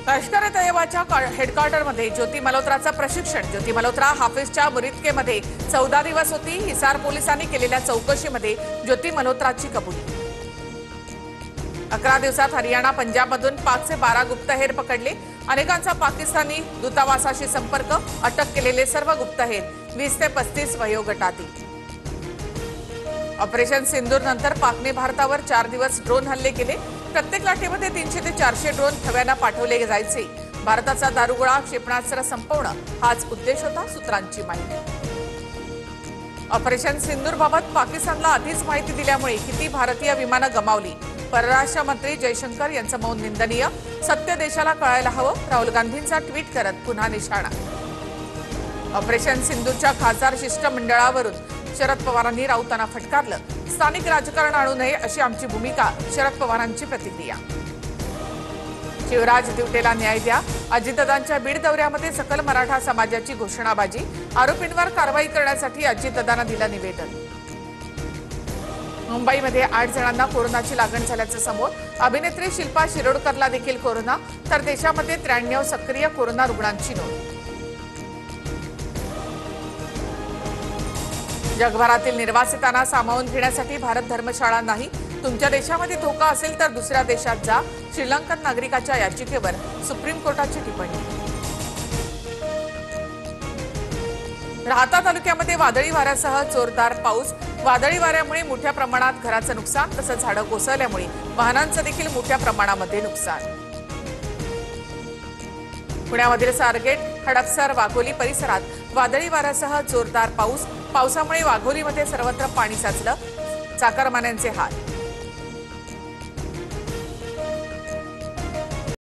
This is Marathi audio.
लष्कर-ए-तैयबाच्या हेडक्वार्टरमध्ये ज्योती मल्होत्राचं प्रशिक्षण। ज्योती मल्होत्रा हाफिजच्या मुरिदकेमध्ये 14 दिवस होती। हिसार पोलिसांनी केलेल्या चौकशीमध्ये ज्योती मल्होत्राची कबुली। 11 दिवसात हरियाणा पंजाबमधून पाकचे 12 गुप्तहेर पकडले। अनेकांचा पाकिस्तानी दूतावासाशी संपर्क। अटक केलेले सर्व गुप्तहेर 20 ते 35 वयोगटातील। ऑपरेशन सिंदूर नंतर पाकने भारतावर 4 दिवस ड्रोन हल्ले केले। प्रत्येक लाटेमध्ये 300 ते 400 ड्रोन थव्यानं पाठवले जायचे। भारताचा दारुगोळा क्षेपणास्त्र संपवणं हाच उद्देश होता, सूत्रांची माहिती। ऑपरेशन सिंदूरबाबत पाकिस्तानला आधीच माहिती दिल्यामुळे किती भारतीय विमानं गमावली। परराष्ट्र मंत्री जयशंकर यांचं मौन निंदनीय। सत्य देशाला कळायला हवं। राहुल गांधींचा ट्विट करत पुन्हा निशाणा। ऑपरेशन सिंदूरच्या खासदार शिष्टमंडळावरून शरद पवारांनी राऊतांना फटकारलं। स्थानिक राजकारण आणू नये अशी आमची भूमिका, शरद पवारांची प्रतिक्रिया। शिवराज दिवटेला न्याय द्या। अजितदादांच्या बीड दौऱ्यामध्ये सकल मराठा समाजाची घोषणाबाजी। आरोपींवर कारवाई करण्यासाठी अजितदादांना दिलं निवेदन। मुंबईमध्ये 8 जणांना कोरोनाची लागण झाल्याचं समोर। अभिनेत्री शिल्पा शिरोडकरला देखील कोरोना, तर देशामध्ये 93 सक्रिय कोरोना रुग्णांची नोंद। जगभरातील निर्वासितांना सामावून घेण्यासाठी भारत धर्मशाळा नाही। तुमच्या देशामध्ये धोका असेल तर दुसऱ्या देशात जा। श्रीलंकन नागरिकाच्या याचिकेवर सुप्रीम कोर्टाची टिप्पणी। राहता तालुक्यामध्ये वादळी वाऱ्यासह जोरदार पाऊस। वादळी वाऱ्यामुळे मोठ्या प्रमाणात घराचं नुकसान, तसंच झाडं कोसळल्यामुळे वाहनांचं देखील मोठ्या प्रमाणामध्ये नुकसान। पुण्यामधील स्वारगेट, हडपसर, वाघोली परिसरात वादळी वाऱ्यासह जोरदार पाऊस। पावसामुळे वाघोलीमध्ये सर्वत्र पाणी साचलं। चाकरमान्यांचे हाल।